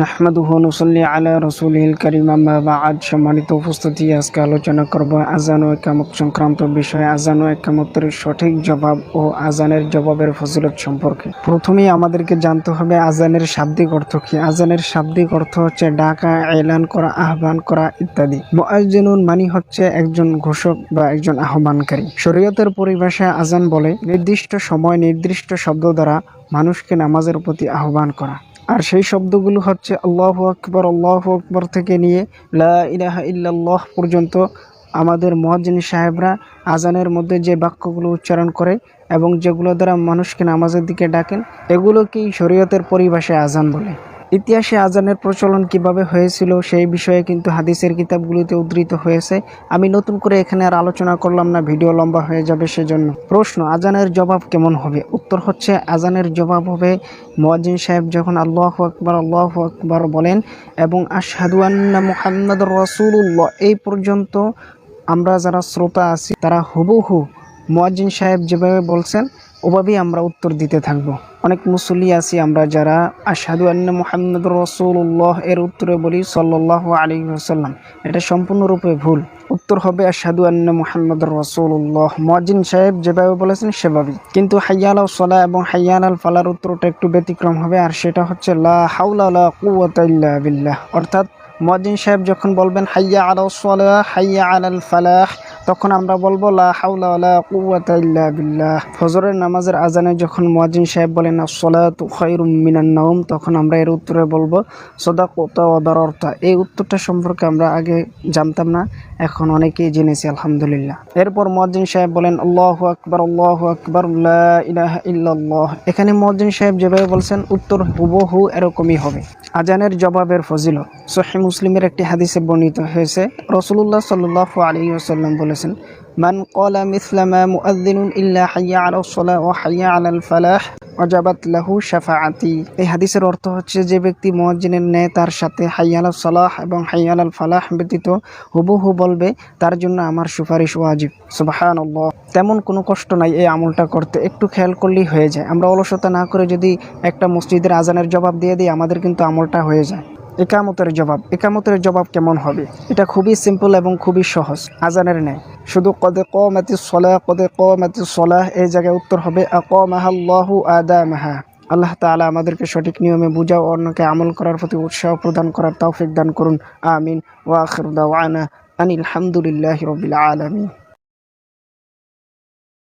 নাহমাদুহু নুসাল্লি আলা রাসূলিল কারীম আম্মা বা'দ। সম্মানিত উপস্থিতি, আজকে আলোচনা করব আযান ও ইকামত সংক্রান্ত বিষয়ে। আযান ও ইকামতের সঠিক জবাব ও আযানের জবাবের ফজিলত সম্পর্কে প্রথমেই আমাদেরকে জানতে হবে আযানের শাব্দিক অর্থ কি। আযানের শাব্দিক অর্থ হচ্ছে ডাকা, এলান করা, আহ্বান করা ইত্যাদি। মুআজ্জিনুন মানে হচ্ছে একজন ঘোষক বা একজন আহ্বানকারী। শরীয়তের পরিভাষায় আযান বলে নির্দিষ্ট সময় নির্দিষ্ট শব্দ দ্বারা মানুষকে নামাজের প্রতি আহ্বান করা। আর সেই শব্দগুলো হচ্ছে আল্লাহু আকবার থেকে নিয়ে লা ইলাহা ইল্লাল্লাহ পর্যন্ত। আমাদের মুয়াজ্জিন সাহেবরা আজানের মধ্যে যে বাক্যগুলো উচ্চারণ করে এবং যেগুলো দ্বারা মানুষকে নামাজের দিকে ডাকেন, এগুলোকেই শরীয়তের পরিভাষায় আজান বলে। ইতিহাসে আজানের প্রচলন কিভাবে হয়েছিল সেই বিষয়ে কিন্তু হাদিসের কিতাবগুলিতে উদ্ধৃত হয়েছে। আমি নতুন করে এখানে আর আলোচনা করলাম না, ভিডিও লম্বা হয়ে যাবে সেজন্য। প্রশ্ন, আজানের জবাব কেমন হবে? উত্তর হচ্ছে আজানের জবাব হবে মুয়াজ্জিন সাহেব যখন আল্লাহু আকবার বলেন এবং আশহাদু আন্না মুহাম্মাদুর রাসূলুল্লাহ এই পর্যন্ত আমরা যারা শ্রোতা আছি তারা হুবহু মুয়াজ্জিন সাহেব যেভাবে বলছেন ওভাবেই আমরা উত্তর দিতে থাকব। অনেক মুসল্লি আছি আমরা যারা আশহাদু আন্না মুহাম্মাদুর রাসূলুল্লাহ এর উত্তরে বলি সাল্লাল্লাহু আলাইহি ওয়াসাল্লাম। এটা সম্পূর্ণরূপে ভুল। উত্তর হবে আশহাদু আন্না মুহাম্মাদুর রাসূলুল্লাহ। মুয়াজ্জিন সাহেব যেভাবে বলেছেন সেভাবেই। কিন্তু হাইয়া আলাস সালাহ এবং হাইয়া আলাল ফালার উত্তরটা একটু ব্যতিক্রম হবে, আর সেটা হচ্ছে লা হাওলা ওয়ালা কুওয়াতা ইল্লা বিল্লাহ। অর্থাৎ মুয়াজ্জিন সাহেব যখন বলবেন হাইয়া আলাস সালাহ হাইয়া আলাল ফালাহ, তখন আমরা বলবো লা হাওলা ওয়ালা কুওয়াতা ইল্লা বিল্লাহ। ফজরের নামাজের আজানে যখন মুয়াজ্জিন সাহেব বলেন আস-সালাতু খায়রুম মিনান নাওম, তখন আমরা এর উত্তরে বলবো সাদাকাতা ওয়া বারারতা। এই উত্তরটা সম্পর্কে আমরা আগে জানতাম না, এখন অনেকেই জেনেছি আলহামদুলিল্লাহ। এরপর মুয়াজ্জিন সাহেব বলেন আল্লাহু আকবার লা ইলাহা ইল্লাল্লাহ। এখানে মুয়াজ্জিন সাহেব যেভাবে বলছেন উত্তর হুবহু এরকমই হবে। আজানের জবাবের ফজিলত সহিহ মুসলিমের একটি হাদিসে বর্ণিত হয়েছে, রাসূলুল্লাহ সাল্লাল্লাহু আলাইহি ওয়াসাল্লাম বলেছেন, মান ক্বালা মিসলা মা মুআযযিনুন ইল্লা হাইয়া আলাস সালাহ ওয়া হাইয়া আলাল ফালাহ ওয়াজাবাত লাহু শাফাআতি। এই হাদিসের অর্থ হচ্ছে যে ব্যক্তি মুয়াজ্জিনের ন্যায় তার সাথে হাইয়া আলাস সালাহ এবং হাইয়া আলাল ফালাহ ব্যতীত হুবহু বলবে, তার জন্য আমার সুপারিশ ওয়াজিব। সুবহানাল্লাহ। তেমন কোনো কষ্ট নাই এই আমলটা করতে, একটু খেয়াল করলেই হয়ে যায়। আমরা অলসতা না করে যদি একটা মসজিদের আজানের জবাব দিয়ে দিই, আমাদের কিন্তু আমলটা হয়ে যায়। একামতের জবাব কেমন হবে? এটা খুবই সিম্পল এবং খুবই সহজ, আজানের ন্যায়। শুধু কদ কামাতিস সালাহ এই জায়গায় উত্তর হবে আকামাহাল্লাহু আদামাহা। আল্লাহ তাআলা আমাদেরকে সঠিক নিয়মে বুঝা ও অন্যকে আমল করার প্রতি উৎসাহ প্রদান করার তৌফিক দান করুন। আমিন। ওয়া আখিরু দাওয়ানা আনিল হামদুলিল্লাহি রাব্বিল আলামিন।